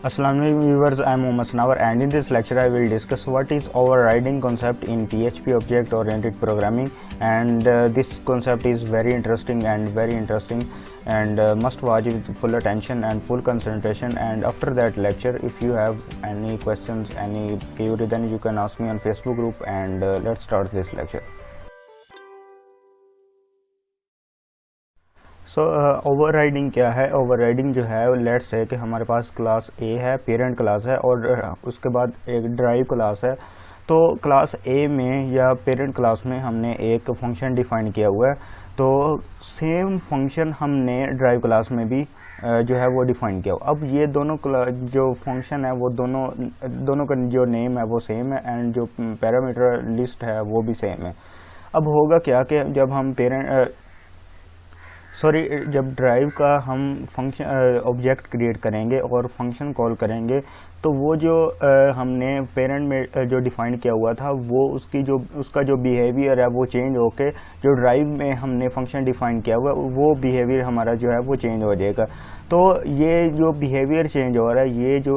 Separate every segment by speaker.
Speaker 1: Assalamu alaikum viewers, I am Mohammad Snawar and in this lecture I will discuss what is overriding concept in PHP object oriented programming, and this concept is very interesting and must watch with full attention and full concentration. And after that lecture, if you have any questions, any query, then you can ask me on Facebook group, and let's start this lecture. So overriding क्या है? Overriding जो है, let's say कि हमारे पास class ए है, parent class है, और उसके बाद एक ड्राइव क्लास है। तो क्लास ए में या पेरेंट क्लास में हमने एक फंक्शन डिफाइन किया हुआ है, तो सेम फंक्शन हमने ड्राइव क्लास में भी जो है वो डिफाइन किया हुआ। अब ये दोनों जो फंक्शन है वो दोनों का जो नेम है वो सेम है एंड जो पैरामीटर लिस्ट है वो भी सेम है। अब होगा क्या कि जब हम जब ड्राइव का हम फंक्शन ऑब्जेक्ट क्रिएट करेंगे और फंक्शन कॉल करेंगे, तो वो जो हमने पेरेंट में जो डिफाइन किया हुआ था वो उसका जो बिहेवियर है वो चेंज होके जो ड्राइव में हमने फंक्शन डिफाइन किया हुआ वो बिहेवियर हमारा जो है वो चेंज हो जाएगा। तो ये जो बिहेवियर चेंज हो रहा है, ये जो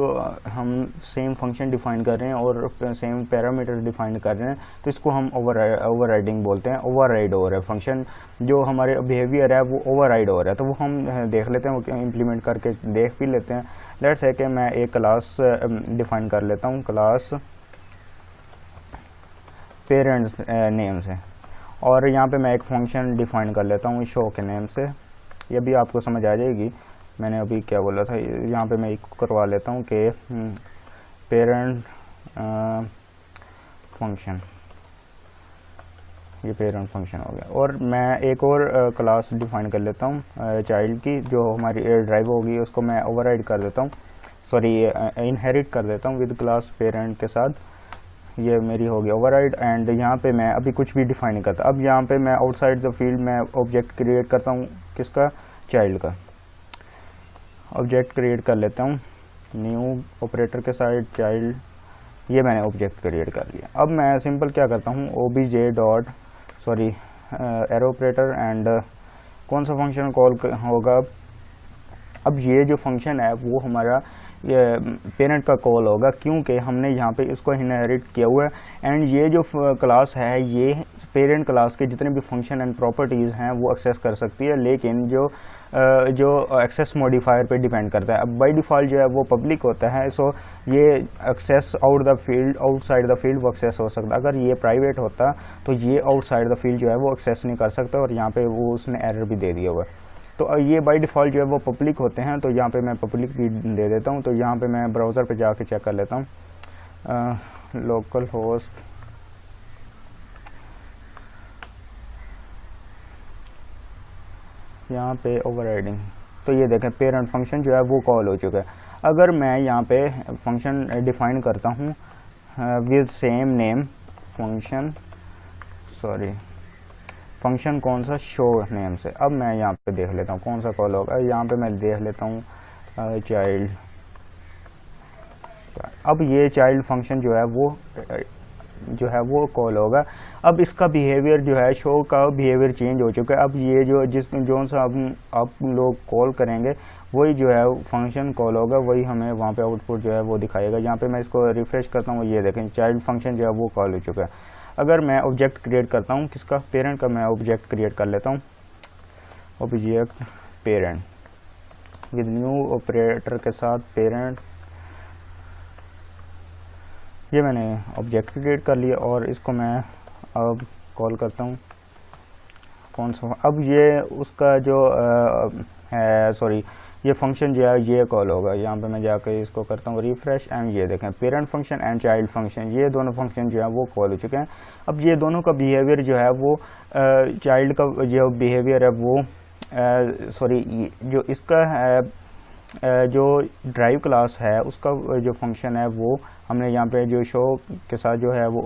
Speaker 1: हम सेम फंक्शन डिफाइन कर रहे हैं और सेम पैरामीटर डिफाइन कर रहे हैं, तो इसको हम ओवरराइडिंग बोलते हैं। ओवरराइड हो रहा है फंक्शन, जो हमारे बिहेवियर है वो ओवरराइड हो रहा है। तो वो हम देख लेते हैं, वो इम्प्लीमेंट करके देख भी लेते हैं। लेट्स से कि मैं एक क्लास डिफाइन कर लेता हूँ, क्लास पेरेंट्स नेम से, और यहाँ पे मैं एक फंक्शन डिफाइन कर लेता हूँ शो के नेम से। ये भी आपको समझ आ जाएगी, मैंने अभी क्या बोला था। यहाँ पे मैं एक करवा लेता हूँ कि पेरेंट फंक्शन, ये पेरेंट फंक्शन हो गया। और मैं एक और क्लास डिफाइन कर लेता हूँ चाइल्ड की, जो हमारी ड्राइव होगी उसको मैं ओवरराइड कर देता हूँ, इनहेरिट कर देता हूँ विद क्लास पेरेंट के साथ। ये मेरी होगी ओवरराइड। एंड यहाँ पे मैं अभी कुछ भी डिफाइन नहीं करता। अब यहाँ पे मैं आउटसाइड द फील्ड में ऑब्जेक्ट क्रिएट करता हूँ, किसका? चाइल्ड का ऑब्जेक्ट क्रिएट कर लेता हूँ न्यू ऑपरेटर के साथ चाइल्ड। ये मैंने ऑब्जेक्ट क्रिएट कर लिया। अब मैं सिंपल क्या करता हूँ, obj dot arrow operator, and कौन सा फंक्शन कॉल होगा? अब ये जो फंक्शन है वो हमारा पेरेंट का कॉल होगा, क्योंकि हमने यहाँ पे इसको इनहेरिट किया हुआ है। एंड ये जो क्लास है ये पेरेंट क्लास के जितने भी फंक्शन एंड प्रॉपर्टीज़ हैं वो एक्सेस कर सकती है, लेकिन जो एक्सेस मॉडिफायर पे डिपेंड करता है। अब बाय डिफ़ॉल्ट जो है वो पब्लिक होता है, सो ये एक्सेस आउटसाइड द फील्ड वो एक्सेस हो सकता है। अगर ये प्राइवेट होता तो ये आउटसाइड द फील्ड जो है वो एक्सेस नहीं कर सकता, और यहाँ पे वो उसने एरर भी दे दिया हुआ है। तो ये बाय डिफ़ॉल्ट जो है वो पब्लिक होते हैं, तो यहाँ पे मैं पब्लिक भी दे देता हूँ। तो यहाँ पे मैं ब्राउज़र पे जाके चेक कर लेता हूँ, लोकल होस्ट यहाँ पे ओवरराइडिंग। तो ये देखें पेरेंट फंक्शन जो है वो कॉल हो चुका है। अगर मैं यहाँ पे फंक्शन डिफाइन करता हूँ विद सेम नेम फंक्शन कौन सा? शो नेम से। अब मैं यहाँ पे देख लेता हूँ कौन सा कॉल होगा। यहाँ पे मैं देख लेता हूँ चाइल्ड। अब ये चाइल्ड फंक्शन जो है वो कॉल होगा। अब इसका बिहेवियर जो है, शो का बिहेवियर चेंज हो चुका है। अब ये जो सा आप लोग कॉल करेंगे वही जो है फंक्शन कॉल होगा, वही हमें वहाँ पे आउटपुट जो है वो दिखाएगा। यहाँ पे मैं इसको रिफ्रेश करता हूँ, ये देखें चाइल्ड फंक्शन जो है वो कॉल हो चुका है। अगर मैं ऑब्जेक्ट क्रिएट करता हूँ, किसका? पेरेंट का मैं ऑब्जेक्ट क्रिएट कर लेता हूँ, object parent with new operator के साथ पेरेंट। ये मैंने ऑब्जेक्ट क्रिएट कर लिया और इसको मैं अब कॉल करता हूँ कौन सा? अब ये उसका जो ये फंक्शन जो है ये कॉल होगा। यहाँ पे मैं जाकर इसको करता हूँ रिफ्रेश, एंड ये देखें parent function and child function, ये दोनों फंक्शन जो है वो कॉल हो चुके हैं। अब ये दोनों का बिहेवियर जो है वो चाइल्ड का जो बिहेवियर है वो जो इसका है जो ड्राइव क्लास है उसका जो फंक्शन है वो हमने यहाँ पे जो शो के साथ जो है वो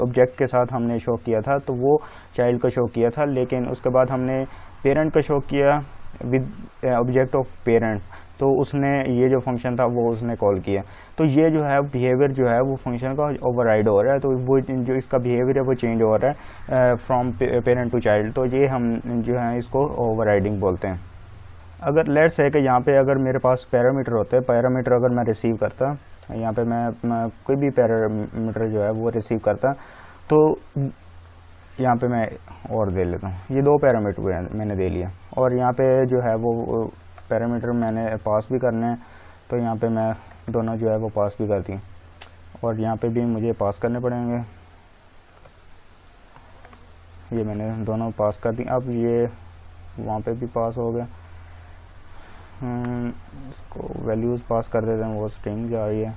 Speaker 1: ऑब्जेक्ट के साथ हमने शो किया था, तो वो चाइल्ड का शो किया था। लेकिन उसके बाद हमने पेरेंट का शो किया विद ऑब्जेक्ट ऑफ पेरेंट, तो उसने ये जो फंक्शन था वो उसने कॉल किया। तो ये जो है बिहेवियर जो है वो फंक्शन का ओवरराइड हो रहा है, तो वो जो इसका बिहेवियर है वो चेंज हो रहा है फ्रॉम पेरेंट टू चाइल्ड। तो ये हम जो है इसको ओवरराइडिंग बोलते हैं। अगर लेट्स है कि यहाँ पे अगर मेरे पास पैरामीटर होते हैं, पैरामीटर अगर मैं रिसीव करता, यहाँ पे मैं कोई भी पैरामीटर जो है वो रिसीव करता, तो यहाँ पे मैं और दे लेता हूँ, ये 2 पैरामीटर मैंने दे लिया, और यहाँ पे जो है वो पैरामीटर मैंने पास भी करने हैं, तो यहाँ पे मैं दोनों जो है वो पास भी करती हूँ, और यहाँ पे भी मुझे पास करने पड़ेंगे, ये मैंने दोनों पास कर दी। अब ये वहाँ पे भी पास हो गया, इसको वैल्यूज़ पास कर देते हैं, वो स्ट्रिंग जा रही है,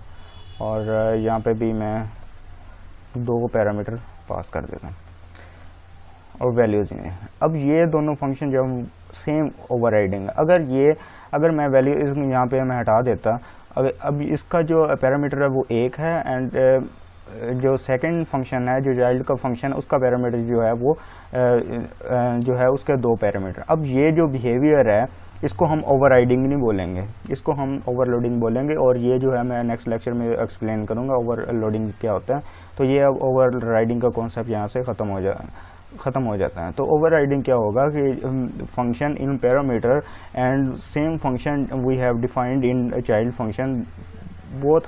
Speaker 1: और यहाँ पे भी मैं 2 पैरामीटर पास कर देता हूँ और वैल्यूज़ नहीं है। अब ये दोनों फंक्शन जो सेम ओवरराइडिंग, अगर मैं वैल्यू इसमें यहाँ पे मैं हटा देता, अब इसका जो पैरामीटर है वो 1 है, एंड जो सेकंड फंक्शन है, जो चाइल्ड का फंक्शन है, उसका पैरामीटर जो है वो जो है उसके 2 पैरामीटर। अब ये जो बिहेवियर है इसको हम ओवरराइडिंग नहीं बोलेंगे, इसको हम ओवरलोडिंग बोलेंगे, और ये जो है मैं नेक्स्ट लेक्चर में एक्सप्लेन करूँगा ओवरलोडिंग क्या होता है। तो ये अब ओवरराइडिंग का कॉन्सेप्ट यहाँ से ख़त्म हो जाता है। तो ओवरराइडिंग क्या होगा कि function in parameter and same function we have defined in child function, both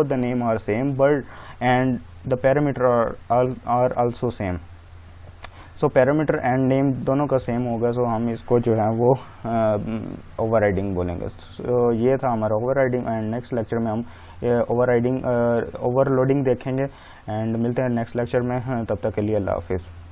Speaker 1: the name are same but and the parameter are also same, so parameter and name दोनों का सेम होगा, सो हम इसको जो है वो ओवरराइडिंग बोलेंगे। सो ये था हमारा ओवरराइडिंग, एंड नेक्स्ट लेक्चर में हम ओवरराइडिंग ओवरलोडिंग देखेंगे, एंड मिलते हैं नेक्स्ट लेक्चर में। तब तक के लिए अल्लाह हाफिज़।